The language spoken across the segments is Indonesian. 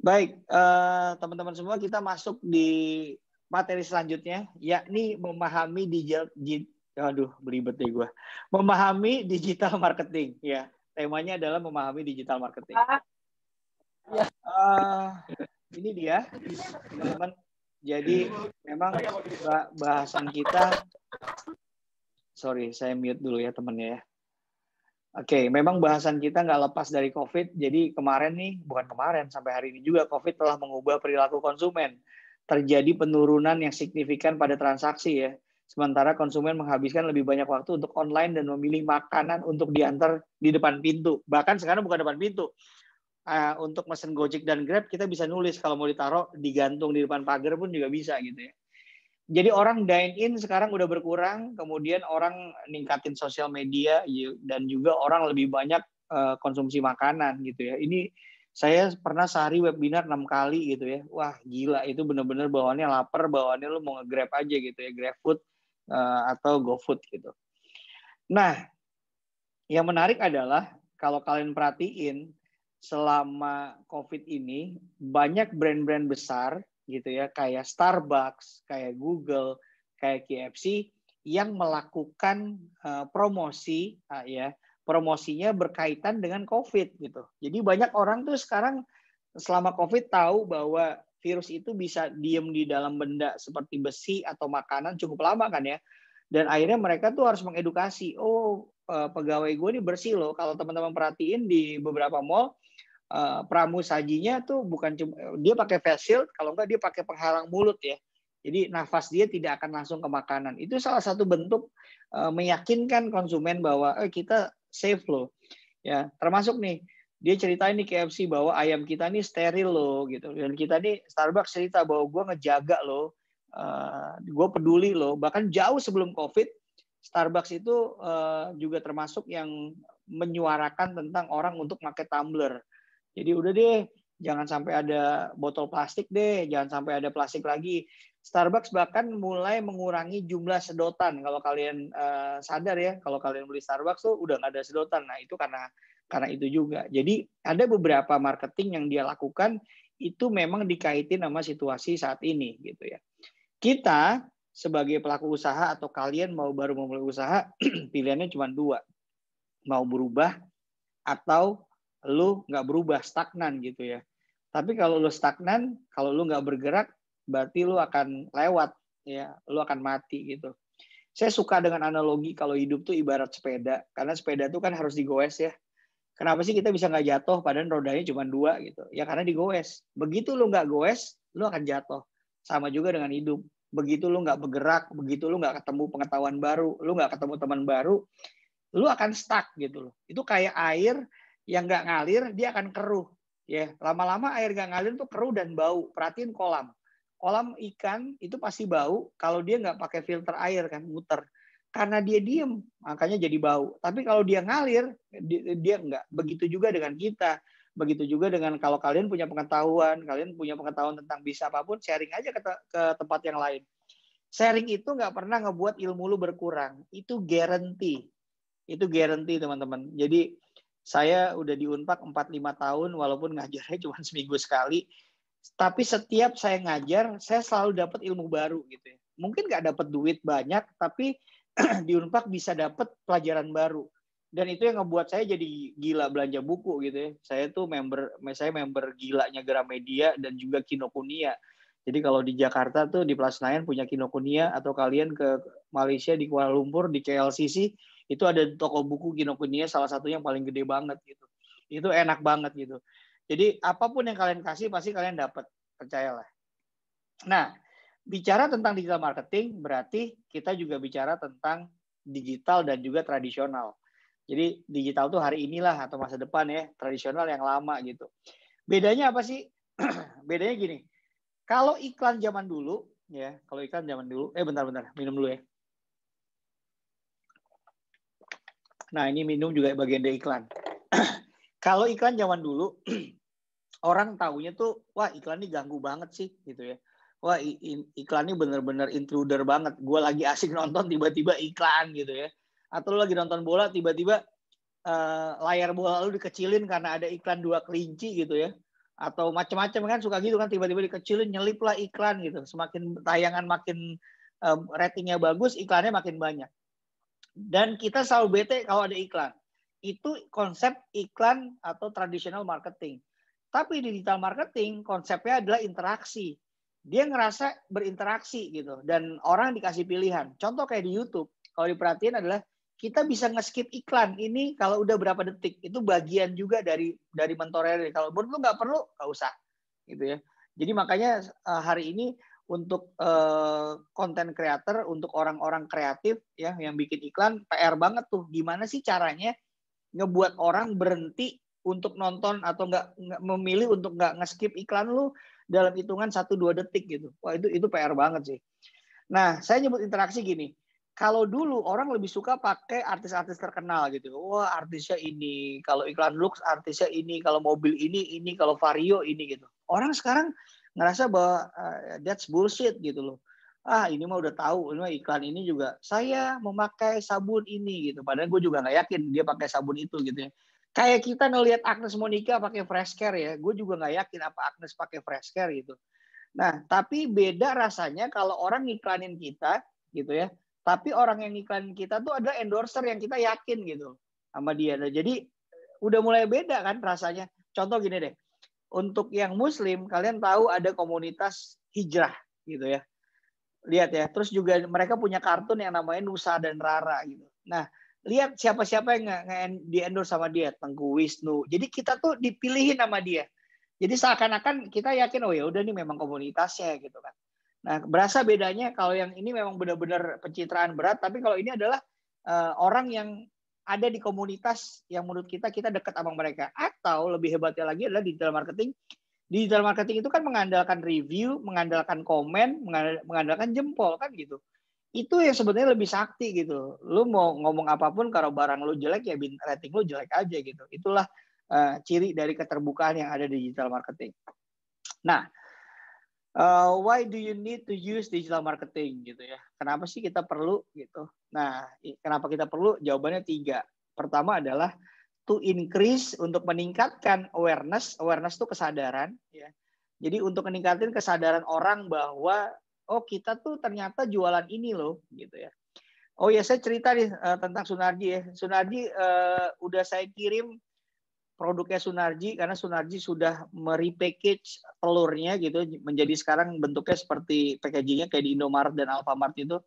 Baik, teman-teman semua, kita masuk di materi selanjutnya, yakni memahami belibet deh gue. Memahami digital marketing. Ya, temanya adalah memahami digital marketing. Ini dia, teman-teman. Jadi memang bahasan kita, sorry, saya mute dulu ya temennya ya. Oke, memang bahasan kita nggak lepas dari COVID. Jadi bukan kemarin, sampai hari ini juga COVID telah mengubah perilaku konsumen. Terjadi penurunan yang signifikan pada transaksi ya. Sementara konsumen menghabiskan lebih banyak waktu untuk online dan memilih makanan untuk diantar di depan pintu. Bahkan sekarang bukan depan pintu. Untuk mesen Gojek dan Grab kita bisa nulis, kalau mau ditaruh digantung di depan pagar pun juga bisa gitu ya. Jadi orang dine in sekarang udah berkurang, kemudian orang ningkatin sosial media dan juga orang lebih banyak konsumsi makanan gitu ya. Ini saya pernah sehari webinar 6 kali gitu ya. Wah gila, itu bener-bener bawaannya lapar, bawaannya lu mau nge-grab aja gitu ya, GrabFood atau GoFood gitu. Nah, yang menarik adalah kalau kalian perhatiin selama COVID ini banyak brand-brand besar gitu ya, kayak Starbucks, kayak Google, kayak KFC yang melakukan promosi ya, promosinya berkaitan dengan COVID gitu. Jadi banyak orang tuh sekarang selama COVID tahu bahwa virus itu bisa diem di dalam benda seperti besi atau makanan cukup lama kan ya. Dan akhirnya mereka tuh harus mengedukasi, pegawai gue ini bersih loh. Kalau teman-teman perhatiin di beberapa mall, pramusajinya tuh bukan cuma dia pakai face shield, kalau enggak dia pakai penghalang mulut ya. Jadi nafas dia tidak akan langsung ke makanan. Itu salah satu bentuk meyakinkan konsumen bahwa kita safe loh. Ya, termasuk nih dia ceritain nih KFC bahwa ayam kita nih steril loh gitu. Dan kita nih Starbucks cerita bahwa gue ngejaga loh, gue peduli loh. Bahkan jauh sebelum COVID, Starbucks itu juga termasuk yang menyuarakan tentang orang untuk pakai tumbler. Jadi udah deh, jangan sampai ada botol plastik deh, jangan sampai ada plastik lagi. Starbucks bahkan mulai mengurangi jumlah sedotan. Kalau kalian sadar ya, kalau kalian beli Starbucks tuh udah nggak ada sedotan. Nah itu karena itu juga. Jadi ada beberapa marketing yang dia lakukan itu memang dikaitin sama situasi saat ini gitu ya. Kita sebagai pelaku usaha atau kalian baru memulai usaha, pilihannya cuma dua. Mau berubah atau lu nggak berubah, stagnan gitu ya. Tapi kalau lu stagnan, kalau lu nggak bergerak, berarti lu akan lewat ya, lu akan mati gitu. Saya suka dengan analogi kalau hidup tuh ibarat sepeda, karena sepeda tuh kan harus digoes ya. Kenapa sih kita bisa nggak jatuh padahal rodanya cuma 2 gitu? Ya karena digoes. Begitu lu nggak goes, lu akan jatuh. Sama juga dengan hidup. Begitu lu nggak bergerak, begitu lu nggak ketemu pengetahuan baru, lu nggak ketemu teman baru, lu akan stuck gitu loh. Itu kayak air yang nggak ngalir, dia akan keruh. Ya, lama-lama air nggak ngalir tuh keruh dan bau. Perhatiin kolam. Kolam ikan itu pasti bau kalau dia nggak pakai filter air kan, muter. Karena dia diem, makanya jadi bau. Tapi kalau dia ngalir, dia nggak. Begitu juga dengan kita. Begitu juga dengan kalau kalian punya pengetahuan tentang bisa apapun, sharing aja ke tempat yang lain. Sharing itu nggak pernah ngebuat ilmu lu berkurang. Itu guarantee. Itu guarantee teman-teman. Jadi saya udah di Unpad 4-5 tahun walaupun ngajarnya cuma seminggu sekali. Tapi setiap saya ngajar, saya selalu dapat ilmu baru gitu ya. Mungkin nggak dapat duit banyak, tapi di Unpad bisa dapat pelajaran baru. Dan itu yang ngebuat saya jadi gila belanja buku gitu ya. Saya member gilanya Gramedia dan juga Kinokuniya. Jadi kalau di Jakarta tuh di Plaza Senayan punya Kinokuniya, atau kalian ke Malaysia di Kuala Lumpur di KLCC itu ada toko buku Kinokuniya, salah satu yang paling gede banget gitu. Itu enak banget gitu. Jadi apapun yang kalian kasih pasti kalian dapat, percayalah. Nah, bicara tentang digital marketing berarti kita juga bicara tentang digital dan juga tradisional. Jadi digital tuh hari inilah atau masa depan ya, tradisional yang lama gitu. Bedanya apa sih? Bedanya gini. Kalau iklan zaman dulu ya, bentar, minum dulu ya. Nah, ini minum juga bagian dari iklan. Kalau iklan zaman dulu, orang taunya tuh, wah iklan ini ganggu banget sih, gitu ya. Wah iklan ini bener-bener intruder banget. Gue lagi asik nonton, tiba-tiba iklan gitu ya. Atau lu lagi nonton bola, tiba-tiba layar bola lu dikecilin karena ada iklan 2 kelinci gitu ya. atau macam-macam kan suka gitu kan, tiba-tiba dikecilin, nyelip lah iklan gitu. Semakin tayangan makin ratingnya bagus, iklannya makin banyak. Dan kita selalu bete kalau ada iklan. Itu konsep iklan atau traditional marketing. Tapi digital marketing konsepnya adalah interaksi. Dia ngerasa berinteraksi gitu, dan orang dikasih pilihan. Contoh kayak di YouTube, kalau diperhatiin adalah kita bisa nge-skip iklan ini kalau udah berapa detik. Itu bagian juga dari mentoring. Kalau menurut lu nggak perlu, nggak usah, gitu ya. Jadi makanya hari ini untuk content creator, untuk orang-orang kreatif ya yang bikin iklan, PR banget tuh. Gimana sih caranya ngebuat orang berhenti untuk nonton atau nggak memilih untuk nggak nge-skip iklan lu dalam hitungan 1-2 detik gitu. Wah, itu PR banget sih. Nah, saya nyebut interaksi gini. Kalau dulu orang lebih suka pakai artis-artis terkenal gitu. Wah, artisnya ini. Kalau iklan Lux artisnya ini. Kalau mobil ini. Kalau Vario ini gitu. Orang sekarang ngerasa bahwa that's bullshit gitu loh. Ah, ini mah udah tahu. Ini iklan ini juga saya memakai sabun ini gitu. Padahal gue juga nggak yakin dia pakai sabun itu gitu ya. Kayak kita ngelihat Agnes Monica pakai fresh care ya. Gue juga nggak yakin apa Agnes pakai fresh care gitu. Nah, tapi beda rasanya kalau orang ngiklanin kita gitu ya. Tapi orang yang ngiklanin kita tuh adalah endorser yang kita yakin gitu sama dia. Nah, jadi udah mulai beda kan rasanya. Contoh gini deh. Untuk yang muslim, kalian tahu ada komunitas hijrah gitu ya. Lihat ya. Terus juga mereka punya kartun yang namanya Nusa dan Rara gitu. Nah, lihat siapa-siapa yang di-endorse sama dia. Tengku Wisnu. Jadi kita tuh dipilihin sama dia. Jadi seakan-akan kita yakin, oh ya udah nih memang komunitasnya gitu kan. Nah, berasa bedanya kalau yang ini memang benar-benar pencitraan berat, tapi kalau ini adalah orang yang ada di komunitas yang menurut kita dekat sama mereka. Atau lebih hebatnya lagi adalah digital marketing. Digital marketing itu kan mengandalkan review, mengandalkan komen, mengandalkan jempol kan gitu. Itu yang sebenarnya lebih sakti gitu. Lu mau ngomong apapun kalau barang lu jelek ya rating lu jelek aja gitu. Itulah ciri dari keterbukaan yang ada di digital marketing. Nah, why do you need to use digital marketing gitu ya? Kenapa sih kita perlu gitu? Nah, kenapa kita perlu? Jawabannya 3. Pertama adalah to increase, untuk meningkatkan awareness. Awareness itu kesadaran ya. Jadi untuk meningkatkan kesadaran orang bahwa oh kita tuh ternyata jualan ini loh gitu ya. Oh ya, saya cerita nih tentang Sunardi ya. Sunardi udah saya kirim produknya Sunardi karena Sunardi sudah merepackage telurnya gitu menjadi sekarang bentuknya seperti packagingnya kayak di Indomaret dan Alfamart itu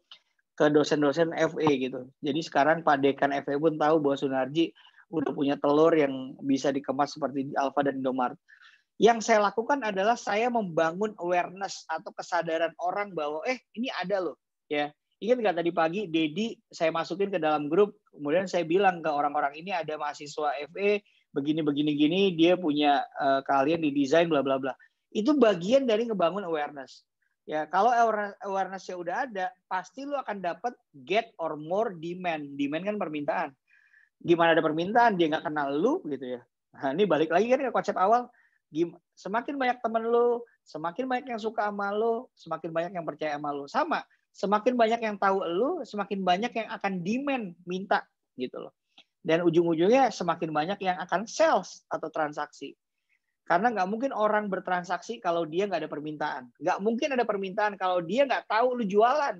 ke dosen-dosen FE gitu. Jadi sekarang Pak Dekan FE pun tahu bahwa Sunardi udah punya telur yang bisa dikemas seperti di Alfa dan Indomaret. Yang saya lakukan adalah saya membangun awareness atau kesadaran orang bahwa ini ada loh ya. Ingat nggak tadi pagi Dedi saya masukin ke dalam grup, kemudian saya bilang ke orang-orang ini ada mahasiswa FE begini dia punya keahlian di desain bla bla bla. Itu bagian dari ngebangun awareness. Ya, kalau awareness-nya udah ada, pasti lu akan dapat get or more demand. Demand kan permintaan. Gimana ada permintaan dia nggak kenal lu gitu ya. Nah, ini balik lagi kan ke konsep awal. Semakin banyak temen lu, semakin banyak yang suka sama lu, semakin banyak yang percaya sama lu. Sama, semakin banyak yang tahu lu, semakin banyak yang akan demand, minta gitu loh. Dan ujung-ujungnya semakin banyak yang akan sales atau transaksi. Karena nggak mungkin orang bertransaksi kalau dia nggak ada permintaan. Nggak mungkin ada permintaan kalau dia nggak tahu lu jualan.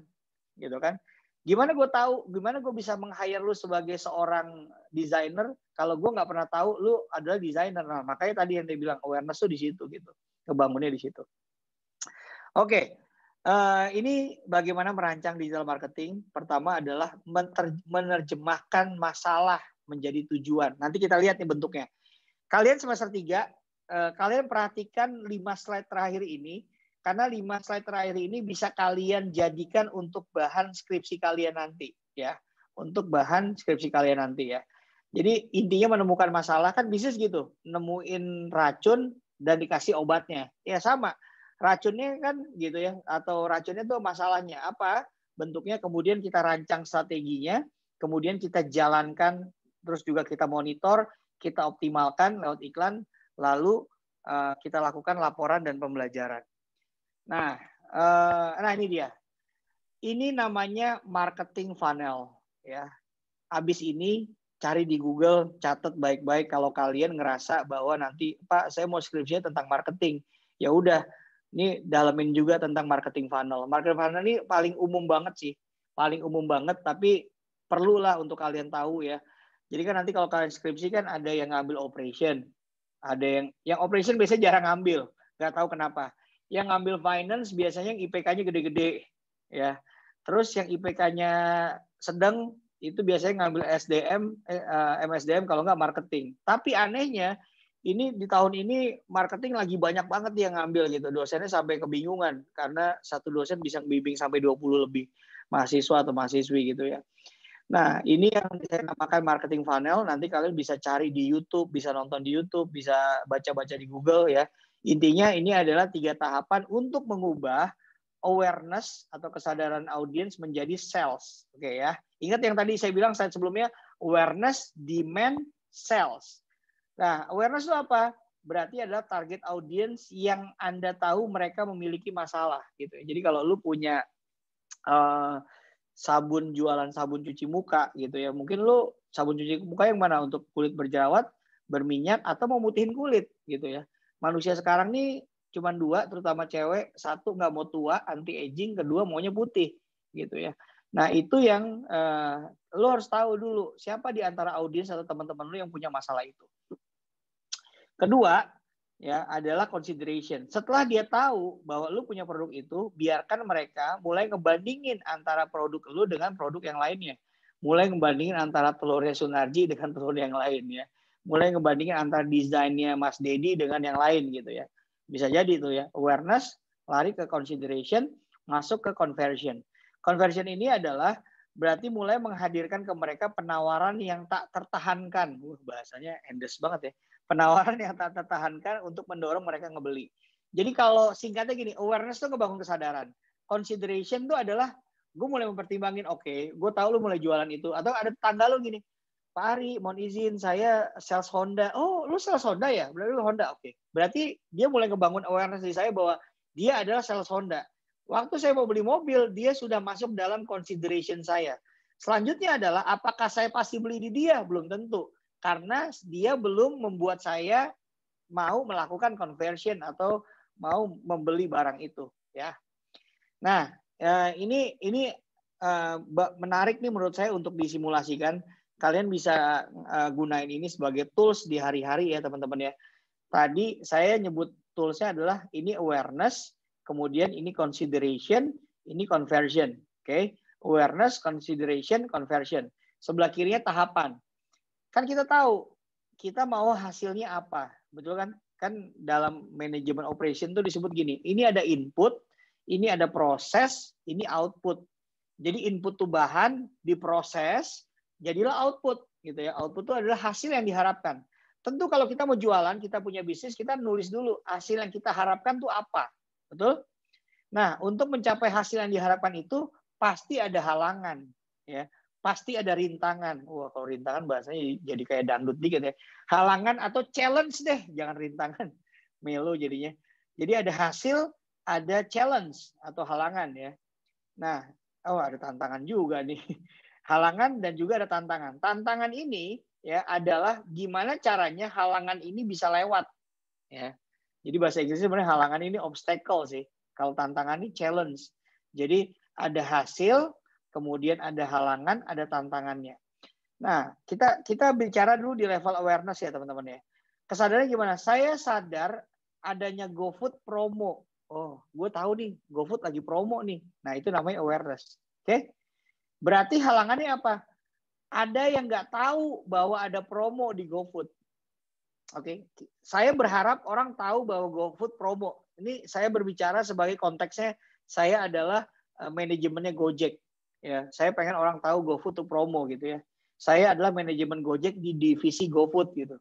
Gitu kan. Gimana gue tahu, gimana gue bisa meng-hire lu sebagai seorang desainer kalau gue nggak pernah tahu lu adalah desainer. Nah, makanya tadi yang dia bilang awareness tuh di situ gitu. Kebangunnya di situ. Oke. Ini bagaimana merancang digital marketing. Pertama adalah menerjemahkan masalah menjadi tujuan. Nanti kita lihat nih bentuknya. Kalian semester 3, kalian perhatikan 5 slide terakhir ini, karena 5 slide terakhir ini bisa kalian jadikan untuk bahan skripsi kalian nanti, ya. Untuk bahan skripsi kalian nanti ya. Jadi intinya menemukan masalah kan bisnis gitu, nemuin racun dan dikasih obatnya. Ya sama, racunnya kan gitu ya, atau racunnya tuh masalahnya apa? Bentuknya kemudian kita rancang strateginya, kemudian kita jalankan, terus juga kita monitor, kita optimalkan lewat iklan, lalu kita lakukan laporan dan pembelajaran. Nah ini dia. Ini namanya marketing funnel ya. Habis ini cari di Google, catat baik-baik kalau kalian ngerasa bahwa nanti, Pak, saya mau skripsinya tentang marketing. Ya udah, ini dalamin juga tentang marketing funnel. Marketing funnel ini paling umum banget sih. Paling umum banget, tapi perlulah untuk kalian tahu ya. Jadi kan nanti kalau kalian skripsi kan ada yang ngambil operation. Ada yang operation biasanya jarang ngambil. Nggak tahu kenapa. Yang ngambil finance biasanya yang IPK-nya gede-gede. Ya. Terus yang IPK-nya sedang itu biasanya ngambil SDM, MSDM kalau nggak marketing. Tapi anehnya, ini di tahun ini marketing lagi banyak banget yang ngambil gitu. Dosennya sampai kebingungan karena satu dosen bisa bimbing sampai 20 lebih mahasiswa atau mahasiswi gitu ya. Nah, ini yang saya namakan marketing funnel. Nanti kalian bisa cari di YouTube, bisa nonton di YouTube, bisa baca-baca di Google ya. Intinya ini adalah 3 tahapan untuk mengubah awareness atau kesadaran audiens menjadi sales. Oke ya. Ingat yang tadi saya bilang slide sebelumnya, awareness, demand, sales. Nah, awareness itu apa? Berarti adalah target audiens yang Anda tahu mereka memiliki masalah gitu. Jadi kalau lu punya jualan sabun cuci muka gitu ya. Mungkin lu sabun cuci muka yang mana, untuk kulit berjerawat, berminyak, atau mau mutihin kulit gitu ya. Manusia sekarang nih cuma 2, terutama cewek. 1 nggak mau tua, anti aging. Kedua maunya putih gitu ya. Nah itu yang lu harus tahu dulu siapa di antara audiens atau teman-teman lu yang punya masalah itu. Kedua ya adalah consideration. Setelah dia tahu bahwa lu punya produk itu, biarkan mereka mulai ngebandingin antara produk lu dengan produk yang lainnya. Mulai ngebandingin antara telurnya Sunarji dengan telur yang lain ya. Mulai ngebandingin antara desainnya Mas Dedi dengan yang lain gitu ya. Bisa jadi itu ya. Awareness, lari ke consideration, masuk ke conversion. Conversion ini adalah berarti mulai menghadirkan ke mereka penawaran yang tak tertahankan. Bahasanya endes banget ya. Penawaran yang tak tertahankan untuk mendorong mereka ngebeli. Jadi kalau singkatnya gini, awareness itu ngebangun kesadaran. Consideration itu adalah gue mulai mempertimbangin, oke, gue tahu lu mulai jualan itu. Atau ada tetangga lu gini, Pak Ari, mohon izin, saya sales Honda. Oh, lu sales Honda ya? Berarti lu Honda, oke. Berarti dia mulai ngebangun awareness di saya bahwa dia adalah sales Honda. Waktu saya mau beli mobil, dia sudah masuk dalam consideration saya. Selanjutnya adalah, apakah saya pasti beli di dia? Belum tentu. Karena dia belum membuat saya mau melakukan conversion atau mau membeli barang itu ya. Nah, ini menarik nih menurut saya untuk disimulasikan. Kalian bisa gunain ini sebagai tools di hari-hari ya teman-teman ya. Tadi saya nyebut toolsnya adalah ini awareness, kemudian ini consideration, ini conversion. Oke, awareness, consideration, conversion. Sebelah kirinya tahapan. Kan kita tahu kita mau hasilnya apa, betul kan? Kan dalam manajemen operation tuh disebut gini, ini ada input, ini ada proses, ini output. Jadi input tuh bahan, diproses, jadilah output gitu ya. Output itu adalah hasil yang diharapkan. Tentu kalau kita mau jualan, kita punya bisnis, kita nulis dulu hasil yang kita harapkan tuh apa, betul? Nah, untuk mencapai hasil yang diharapkan itu pasti ada halangan, ya. Pasti ada rintangan. Wah, kalau rintangan bahasanya jadi kayak dangdut dikit ya. Halangan atau challenge deh, jangan rintangan. Melo jadinya. Jadi ada hasil, ada challenge atau halangan ya. Nah, ada tantangan juga nih. Halangan dan juga ada tantangan. Tantangan ini ya adalah gimana caranya halangan ini bisa lewat ya. Jadi bahasa Inggrisnya sebenarnya halangan ini obstacle sih. Kalau tantangan ini challenge. Jadi ada hasil, kemudian ada halangan, ada tantangannya. Nah, kita bicara dulu di level awareness ya teman-teman ya. Kesadarannya gimana? Saya sadar adanya GoFood promo. Oh, gue tahu nih, GoFood lagi promo nih. Nah, itu namanya awareness. Oke? Berarti halangannya apa? Ada yang nggak tahu bahwa ada promo di GoFood. Oke, saya berharap orang tahu bahwa GoFood promo. Ini saya berbicara sebagai konteksnya, saya adalah manajemennya Gojek. Ya, saya pengen orang tahu GoFood itu promo gitu ya. Saya adalah manajemen Gojek di divisi GoFood gitu.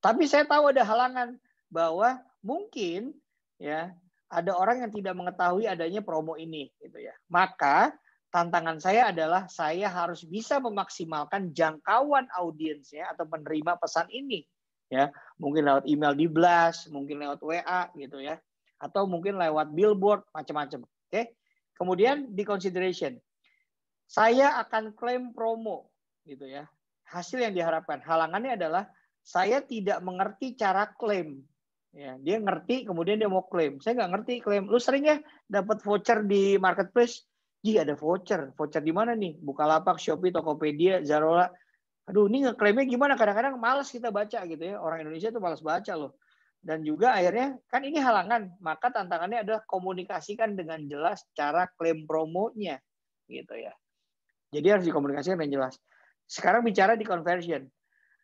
Tapi saya tahu ada halangan bahwa mungkin ya ada orang yang tidak mengetahui adanya promo ini gitu ya. Maka tantangan saya adalah saya harus bisa memaksimalkan jangkauan audiensnya atau penerima pesan ini. Ya, mungkin lewat email di blast, mungkin lewat WA gitu ya, atau mungkin lewat billboard macam-macam. Oke. Kemudian di consideration, saya akan klaim promo gitu ya. hasil yang diharapkan. Halangannya adalah saya tidak mengerti cara klaim. Ya, dia ngerti, kemudian dia mau klaim. Saya nggak ngerti klaim. Lu sering ya dapat voucher di marketplace? Ji, ada voucher. Voucher di mana nih? Bukalapak, Shopee, Tokopedia, Zalora. Aduh, ini ngeklaimnya gimana? Kadang-kadang malas kita baca gitu ya. Orang Indonesia tuh malas baca loh. Dan juga akhirnya kan ini halangan. Maka tantangannya adalah komunikasikan dengan jelas cara klaim promonya gitu ya. Jadi harus dikomunikasikan dengan jelas. Sekarang bicara di conversion.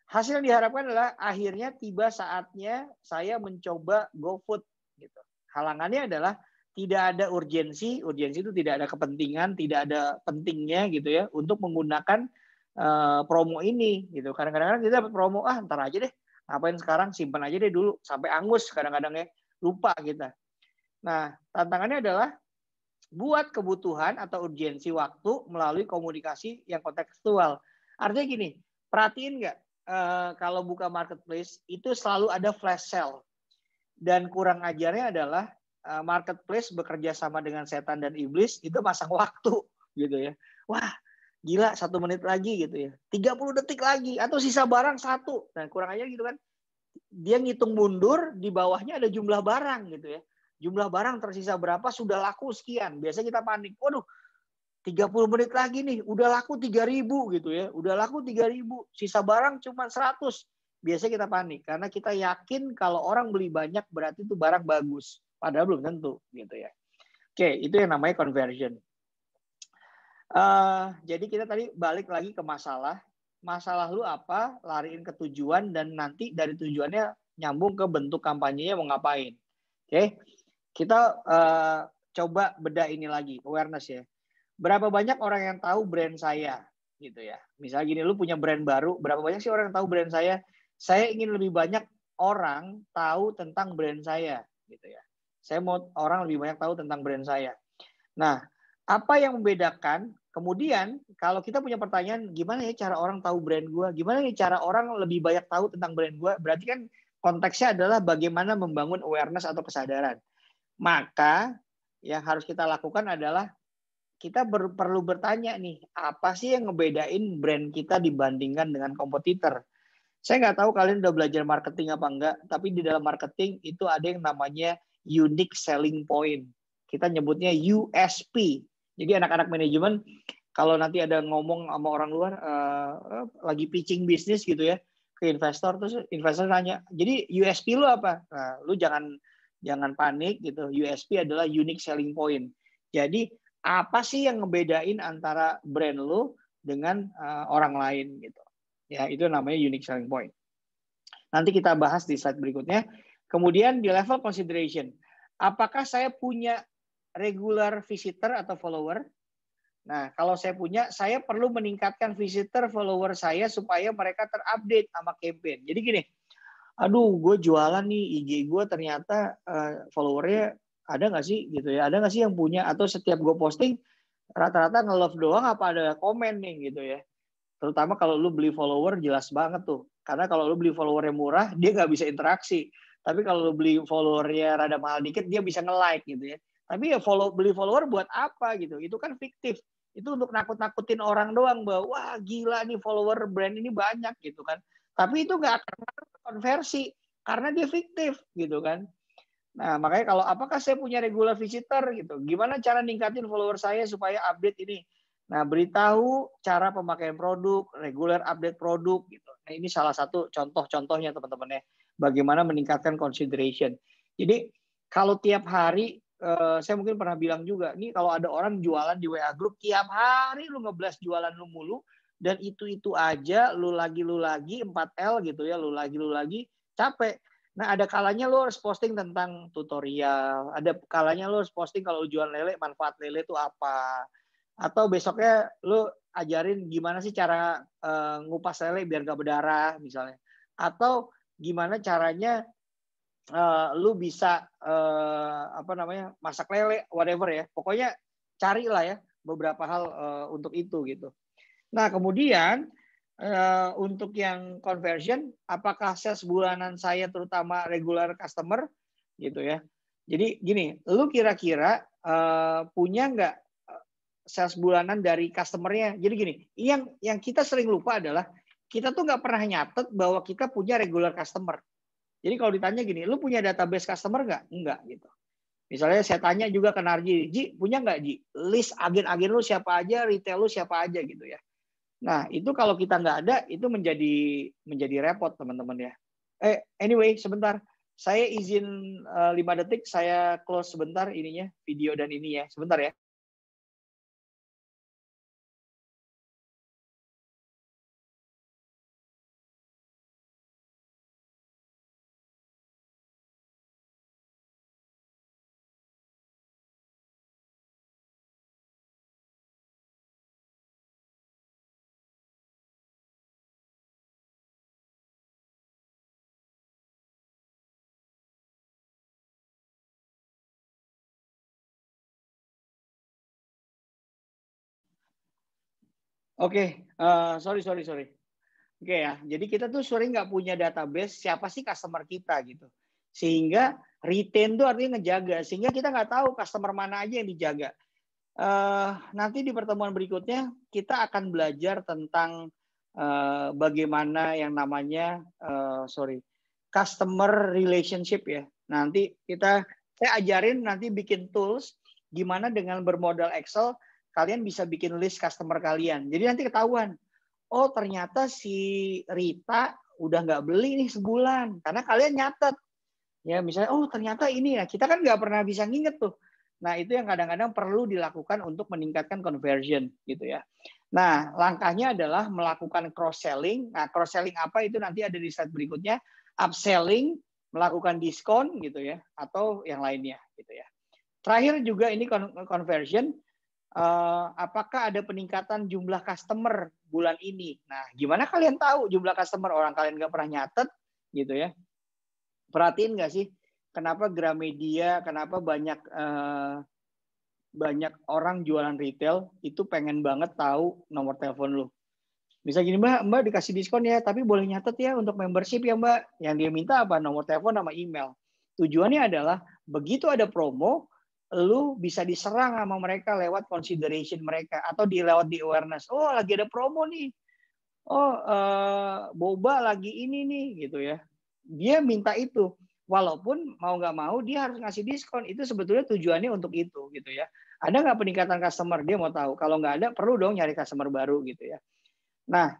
Hasil yang diharapkan adalah akhirnya tiba saatnya saya mencoba GoFood. Gitu. Halangannya adalah tidak ada urgensi. Urgensi itu tidak ada kepentingan, tidak ada pentingnya gitu ya untuk menggunakan promo ini. Gitu. Kadang-kadang kita dapat promo, ntar aja deh. Ngapain sekarang? Simpan aja deh dulu sampai angus kadang-kadang ya. Lupa kita. Nah, tantangannya adalah buat kebutuhan atau urgensi waktu melalui komunikasi yang kontekstual. Artinya gini, perhatiin nggak? Kalau buka marketplace itu selalu ada flash sale dan kurang ajarnya adalah marketplace bekerja sama dengan setan dan iblis itu masang waktu gitu ya. Wah gila 1 menit lagi gitu ya, 30 detik lagi atau sisa barang 1. Nah kurang ajar gitu kan, dia ngitung mundur di bawahnya ada jumlah barang gitu ya, jumlah barang tersisa berapa, sudah laku sekian. Biasanya kita panik, waduh 30 menit lagi nih, udah laku 3.000 gitu ya. Udah laku 3.000, sisa barang cuma 100. Biasanya kita panik karena kita yakin kalau orang beli banyak berarti itu barang bagus. Padahal belum tentu gitu ya. Oke, itu yang namanya conversion. Jadi kita tadi balik lagi ke masalah. Masalah lu apa, lariin ke tujuan dan nanti dari tujuannya nyambung ke bentuk kampanyenya mau ngapain. Oke, kita coba bedah ini lagi, awareness ya. Berapa banyak orang yang tahu brand saya gitu ya. Misalnya gini, lu punya brand baru, berapa banyak sih orang yang tahu brand saya? Saya ingin lebih banyak orang tahu tentang brand saya gitu ya. Saya mau orang lebih banyak tahu tentang brand saya. Nah, apa yang membedakan? Kemudian kalau kita punya pertanyaan, gimana ya cara orang tahu brand gue? Gimana ya cara orang lebih banyak tahu tentang brand gue? Berarti kan konteksnya adalah bagaimana membangun awareness atau kesadaran. Maka yang harus kita lakukan adalah kita perlu bertanya nih, apa sih yang ngebedain brand kita dibandingkan dengan kompetitor? Saya nggak tahu kalian udah belajar marketing apa enggak, tapi di dalam marketing itu ada yang namanya unique selling point. Kita nyebutnya USP. Jadi anak-anak manajemen, kalau nanti ada ngomong sama orang luar, lagi pitching bisnis gitu ya, ke investor, terus investor nanya, jadi USP lu apa? Nah, lu jangan panik gitu. USP adalah unique selling point. Jadi apa sih yang ngebedain antara brand lu dengan orang lain gitu. Ya, itu namanya unique selling point. Nanti kita bahas di slide berikutnya. Kemudian di level consideration, apakah saya punya regular visitor atau follower? Nah, kalau saya punya, saya perlu meningkatkan visitor follower saya supaya mereka terupdate sama campaign. Jadi gini, aduh gue jualan nih, IG gue ternyata followernya ada nggak sih gitu ya, ada nggak sih yang punya, atau setiap gue posting rata-rata nge-love doang apa ada komen nih gitu ya. Terutama kalau lu beli follower jelas banget tuh, karena kalau lu beli followernya murah dia nggak bisa interaksi, tapi kalau lu beli followernya rada mahal dikit dia bisa nge-like gitu ya. Tapi ya beli follower buat apa gitu, itu kan fiktif, itu untuk nakut-nakutin orang doang bahwa wah gila nih follower brand ini banyak gitu kan, tapi itu nggak akan konversi karena dia fiktif gitu kan. Nah, makanya kalau apakah saya punya regular visitor gitu, gimana cara ningkatin follower saya supaya update ini? Nah, beritahu cara pemakaian produk, regular update produk gitu. Nah, ini salah satu contoh-contohnya teman-teman ya. Bagaimana meningkatkan consideration. Jadi, kalau tiap hari saya mungkin pernah bilang juga, nih kalau ada orang jualan di WA group tiap hari lu ngeblas jualan lu mulu dan itu aja lu lagi 4L gitu ya, lu lagi capek. Nah, ada kalanya lo harus posting tentang tutorial, ada kalanya lo harus posting kalau jual lele, manfaat lele itu apa. Atau besoknya lo ajarin gimana sih cara ngupas lele biar gak berdarah misalnya. Atau gimana caranya lo bisa masak lele, whatever ya. Pokoknya carilah ya beberapa hal untuk itu gitu. Nah, kemudian untuk yang conversion, apakah sales bulanan saya terutama regular customer gitu ya. Jadi gini, lu kira-kira punya nggak sales bulanan dari customernya? Jadi gini, yang kita sering lupa adalah kita tuh nggak pernah nyatet bahwa kita punya regular customer. Jadi kalau ditanya gini, lu punya database customer nggak? Enggak gitu. Misalnya saya tanya juga ke Narji, Ji punya nggak Ji list agen-agen lu siapa aja, retail lu siapa aja gitu ya. Nah itu kalau kita nggak ada itu menjadi repot teman-teman ya. Anyway sebentar, saya izin 5 detik, saya close sebentar ininya video dan ini ya, sebentar ya. Oke, sorry. Oke ya, jadi kita tuh sering nggak punya database siapa sih customer kita gitu. Sehingga retain tuh artinya ngejaga, sehingga kita nggak tahu customer mana aja yang dijaga. Nanti di pertemuan berikutnya kita akan belajar tentang bagaimana yang namanya customer relationship ya. Nanti saya ajarin nanti bikin tools gimana dengan bermodal Excel kalian bisa bikin list customer kalian. Jadi nanti ketahuan, oh ternyata si Rita udah nggak beli nih sebulan karena kalian nyatet. Ya misalnya, oh ternyata ini ya, kita kan nggak pernah bisa nginget tuh. Nah itu yang kadang-kadang perlu dilakukan untuk meningkatkan conversion gitu ya. Nah langkahnya adalah melakukan cross selling. Nah cross selling apa itu nanti ada di slide berikutnya. Upselling, melakukan diskon gitu ya, atau yang lainnya gitu ya. Terakhir juga ini conversion. Apakah ada peningkatan jumlah customer bulan ini? Nah, gimana kalian tahu jumlah customer orang kalian nggak pernah nyatet gitu ya? Perhatiin nggak sih kenapa Gramedia, kenapa banyak orang jualan retail itu pengen banget tahu nomor telepon lu. Bisa gini Mbak dikasih diskon ya, tapi boleh nyatet ya untuk membership ya Mbak. Yang dia minta apa? Nomor telepon sama email. Tujuannya adalah begitu ada promo, lu bisa diserang sama mereka lewat consideration mereka atau lewat di awareness. Oh lagi ada promo nih. Oh boba lagi ini nih gitu ya. Dia minta itu. Walaupun mau nggak mau dia harus ngasih diskon. Itu sebetulnya tujuannya untuk itu gitu ya. Ada nggak peningkatan customer? Dia mau tahu. Kalau nggak ada perlu dong nyari customer baru gitu ya. Nah,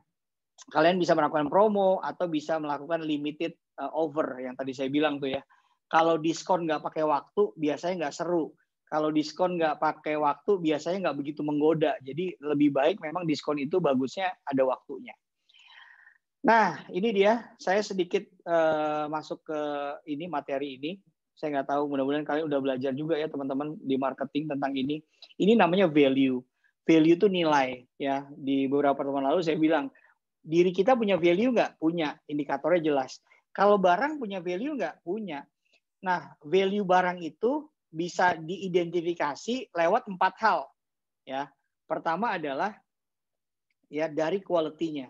kalian bisa melakukan promo atau bisa melakukan limited offer yang tadi saya bilang tuh ya. Kalau diskon nggak pakai waktu, biasanya nggak seru. Kalau diskon nggak pakai waktu, biasanya nggak begitu menggoda. Jadi lebih baik memang diskon itu bagusnya ada waktunya. Nah, ini dia. Saya sedikit masuk ke ini materi ini. Saya nggak tahu, mudah-mudahan kalian udah belajar juga ya teman-teman di marketing tentang ini. Ini namanya value. Value itu nilai ya. Di beberapa pertemuan lalu saya bilang, diri kita punya value nggak? Punya. Indikatornya jelas. Kalau barang punya value nggak? Punya. Nah, value barang itu bisa diidentifikasi lewat 4 hal. Ya, pertama adalah ya dari quality-nya.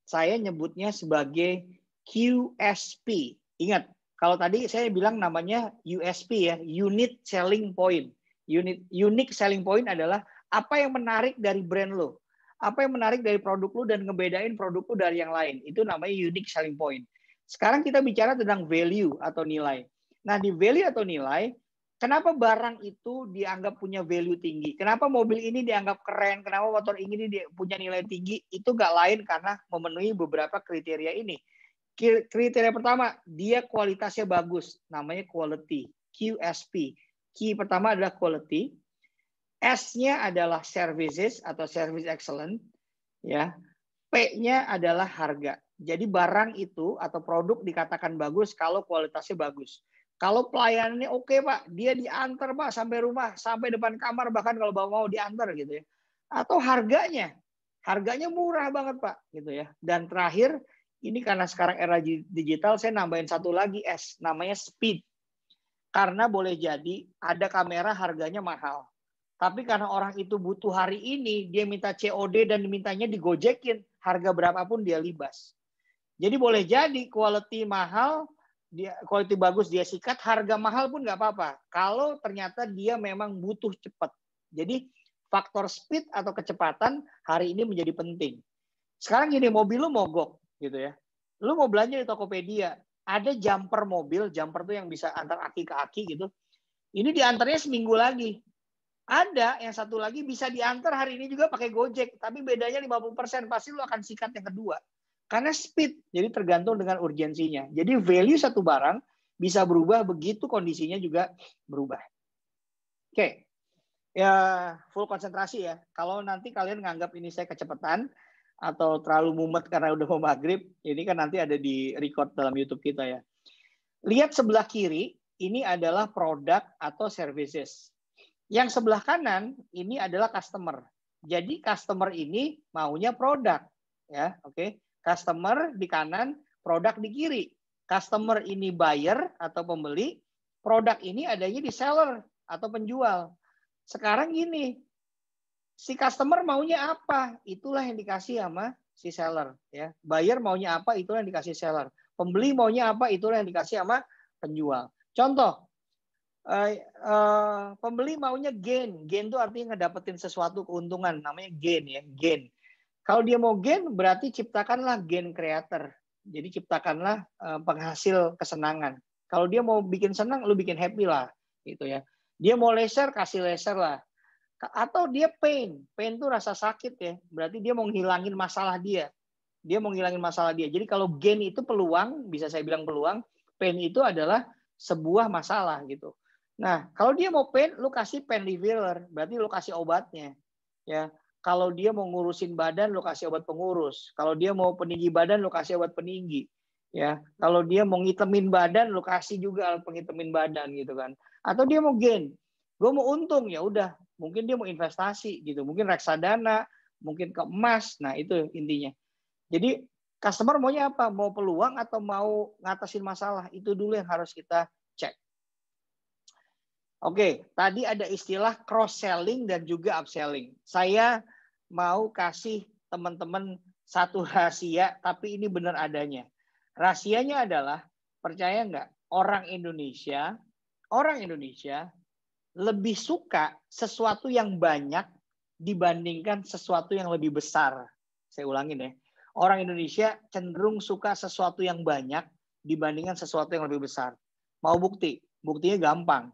Saya nyebutnya sebagai QSP. Ingat, kalau tadi saya bilang namanya USP ya, Unit Selling Point. Unique Selling Point adalah apa yang menarik dari brand lo. Apa yang menarik dari produk lo dan ngebedain produk lo dari yang lain. Itu namanya Unique Selling Point. Sekarang kita bicara tentang value atau nilai. Nah, di value atau nilai, kenapa barang itu dianggap punya value tinggi? Kenapa mobil ini dianggap keren? Kenapa motor ini punya nilai tinggi? Itu nggak lain karena memenuhi beberapa kriteria ini. Kriteria pertama, dia kualitasnya bagus. Namanya quality, QSP. Q pertama adalah quality. S-nya adalah services atau service excellent. Ya. P-nya adalah harga. Jadi barang itu atau produk dikatakan bagus kalau kualitasnya bagus. Kalau pelayanannya oke Pak, dia diantar Pak sampai rumah, sampai depan kamar, bahkan kalau mau diantar gitu ya. Atau harganya murah banget Pak gitu ya. Dan terakhir, ini karena sekarang era digital, saya nambahin satu lagi S, namanya speed. Karena boleh jadi ada kamera harganya mahal. Tapi karena orang itu butuh hari ini, dia minta COD dan mintanya digojekin, harga berapapun dia libas. Jadi boleh jadi quality mahal, quality bagus dia sikat, harga mahal pun nggak apa-apa. Kalau ternyata dia memang butuh cepat. Jadi faktor speed atau kecepatan hari ini menjadi penting. Sekarang gini, mobil lu mogok gitu ya. Lu mau belanja di Tokopedia, ada jumper mobil, jumper tuh yang bisa antar aki ke aki gitu. Ini diantarnya seminggu lagi. Ada yang satu lagi bisa diantar hari ini juga pakai Gojek, tapi bedanya 50%, pasti lu akan sikat yang kedua. Karena speed, jadi tergantung dengan urgensinya. Jadi value satu barang bisa berubah begitu kondisinya juga berubah. Oke. Ya, full konsentrasi ya. Kalau nanti kalian nganggap ini saya kecepatan atau terlalu mumet karena udah mau maghrib, ini kan nanti ada di record dalam YouTube kita ya. Lihat sebelah kiri, ini adalah produk atau services. Yang sebelah kanan ini adalah customer. Jadi customer ini maunya produk, ya, oke. Customer di kanan, produk di kiri. Customer ini buyer atau pembeli, produk ini adanya di seller atau penjual. Sekarang gini, si customer maunya apa? Itulah yang dikasih sama si seller, ya. Buyer maunya apa? Itulah yang dikasih seller. Pembeli maunya apa? Itulah yang dikasih sama penjual. Contoh. Pembeli maunya gain. Gain itu artinya ngedapetin sesuatu keuntungan, namanya gain ya, gain. Kalau dia mau gain berarti ciptakanlah gain creator. Jadi ciptakanlah penghasil kesenangan. Kalau dia mau bikin senang, lu bikin happy lah, gitu ya. Dia mau leisure, kasih leisure lah. Atau dia pain. Pain itu rasa sakit ya. Berarti dia mau ngilangin masalah dia. Dia mau ngilangin masalah dia. Jadi kalau gain itu peluang, bisa saya bilang peluang. Pain itu adalah sebuah masalah gitu. Nah, kalau dia mau pain, lu kasih pain reliever, berarti lu kasih obatnya. Ya, kalau dia mau ngurusin badan, lu kasih obat pengurus. Kalau dia mau peninggi badan, lu kasih obat peninggi. Ya, kalau dia mau ngitemin badan, lu kasih juga penghitemin badan gitu kan. Atau dia mau gain, gue mau untung, ya udah. Mungkin dia mau investasi gitu, mungkin reksadana, mungkin ke emas. Nah itu intinya. Jadi customer maunya apa? Mau peluang atau mau ngatasin masalah? Itu dulu yang harus kita cek. Oke, tadi ada istilah cross-selling dan juga upselling. Saya mau kasih teman-teman satu rahasia, tapi ini benar adanya. Rahasianya adalah, percaya nggak, orang Indonesia lebih suka sesuatu yang banyak dibandingkan sesuatu yang lebih besar. Saya ulangin ya. Orang Indonesia cenderung suka sesuatu yang banyak dibandingkan sesuatu yang lebih besar. Mau bukti? Buktinya gampang.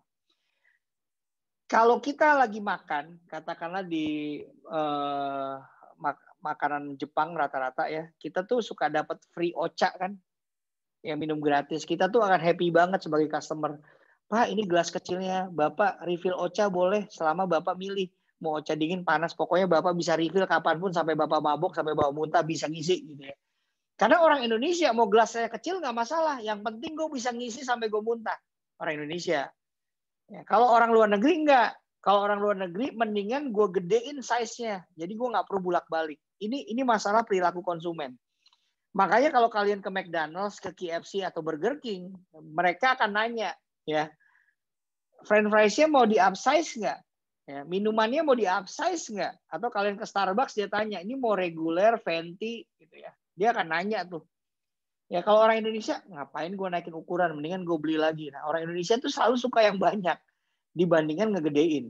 Kalau kita lagi makan, katakanlah di makanan Jepang rata-rata ya, kita tuh suka dapat free ocha kan, yang minum gratis. Kita tuh akan happy banget sebagai customer. Pak, ini gelas kecilnya, Bapak refill ocha boleh selama Bapak milih. Mau ocha dingin, panas, pokoknya Bapak bisa refill kapanpun sampai Bapak mabok, sampai Bapak muntah, bisa ngisi gitu ya. Karena orang Indonesia mau gelasnya kecil nggak masalah, yang penting gue bisa ngisi sampai gue muntah. Orang Indonesia. Ya, kalau orang luar negeri enggak. Kalau orang luar negeri mendingan gue gedein size-nya. Jadi gue nggak perlu bolak-balik. Ini masalah perilaku konsumen. Makanya kalau kalian ke McDonald's, ke KFC atau Burger King, mereka akan nanya, ya, French fries-nya mau di upsize nggak? Ya, minumannya mau di upsize nggak? Atau kalian ke Starbucks dia tanya, ini mau reguler, venti, gitu ya. Dia akan nanya tuh. Ya kalau orang Indonesia, ngapain gue naikin ukuran, mendingan gue beli lagi. Nah, orang Indonesia tuh selalu suka yang banyak dibandingkan ngegedein.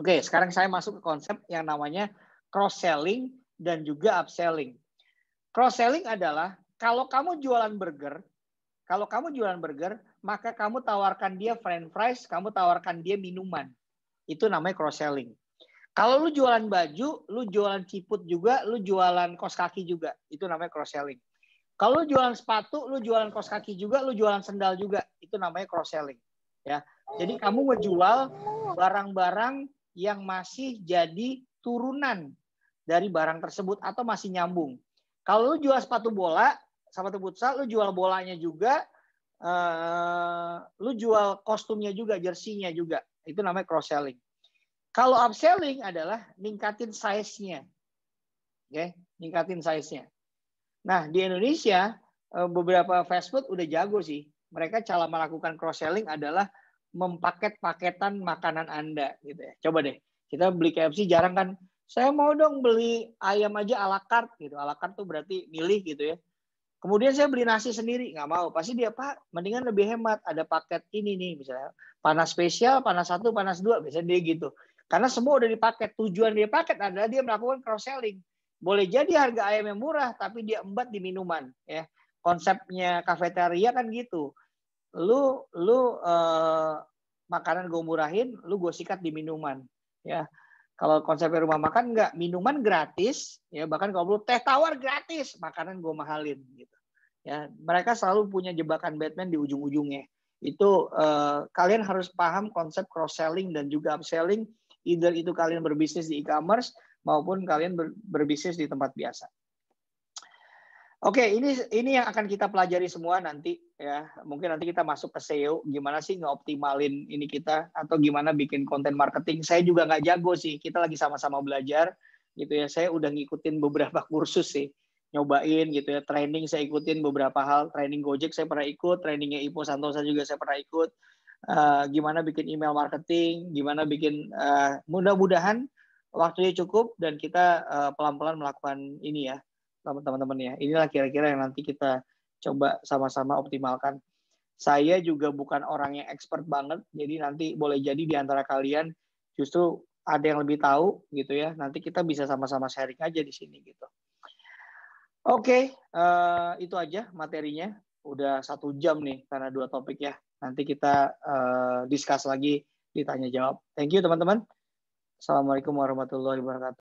Oke, sekarang saya masuk ke konsep yang namanya cross-selling dan juga upselling. Cross-selling adalah kalau kamu jualan burger, maka kamu tawarkan dia french fries, kamu tawarkan dia minuman. Itu namanya cross-selling. Kalau lu jualan baju, lu jualan ciput juga, lu jualan kaos kaki juga. Itu namanya cross-selling. Kalau lu jualan sepatu, lu jualan kaos kaki juga, lu jualan sendal juga. Itu namanya cross-selling. Ya. Jadi kamu ngejual barang-barang yang masih jadi turunan dari barang tersebut atau masih nyambung. Kalau lu jual sepatu bola, sepatu futsal, lu jual bolanya juga, lu jual kostumnya juga, jersinya juga. Itu namanya cross-selling. Kalau upselling adalah ningkatin size-nya. Oke, ningkatin size-nya. Nah, di Indonesia beberapa fast food udah jago sih. Mereka cara melakukan cross-selling adalah mempaket-paketan makanan Anda gitu ya. Coba deh, kita beli KFC jarang kan, saya mau dong beli ayam aja a la carte gitu. A la carte tuh berarti milih gitu ya. Kemudian saya beli nasi sendiri, nggak mau. Pasti dia, Pak, mendingan lebih hemat. Ada paket ini nih, misalnya panas spesial, panas 1, panas 2. Biasanya dia gitu. Karena semua udah dipaket. Tujuan dia paket adalah dia melakukan cross-selling. boleh jadi harga ayamnya murah, tapi dia embat di minuman. Ya, konsepnya kafeteria kan gitu. Lu makanan gue murahin, lu gue sikat di minuman. Ya, kalau konsepnya rumah makan enggak, minuman gratis. Ya, bahkan kalau lu teh tawar gratis, makanan gue mahalin. Gitu. Ya, mereka selalu punya jebakan Batman di ujung-ujungnya. Itu kalian harus paham konsep cross selling dan juga upselling. Either itu kalian berbisnis di e-commerce maupun kalian berbisnis di tempat biasa. Oke, ini yang akan kita pelajari semua nanti ya. Mungkin nanti kita masuk ke SEO, gimana sih ngeoptimalin ini kita atau gimana bikin konten marketing. Saya juga nggak jago sih. Kita lagi sama-sama belajar gitu ya. Saya udah ngikutin beberapa kursus sih, nyobain gitu ya. Training saya ikutin beberapa hal. Training Gojek saya pernah ikut, trainingnya Ipo Santosa juga saya pernah ikut. Gimana bikin email marketing, gimana bikin mudah-mudahan waktunya cukup dan kita pelan-pelan melakukan ini ya. Teman-teman ya. Inilah kira-kira yang nanti kita coba sama-sama optimalkan. Saya juga bukan orang yang expert banget, jadi nanti boleh jadi di antara kalian justru ada yang lebih tahu gitu ya. Nanti kita bisa sama-sama sharing aja di sini gitu. Oke, itu aja materinya. Udah 1 jam nih karena 2 topik ya. Nanti kita discuss lagi, ditanya jawab. Thank you teman-teman. Assalamualaikum warahmatullahi wabarakatuh.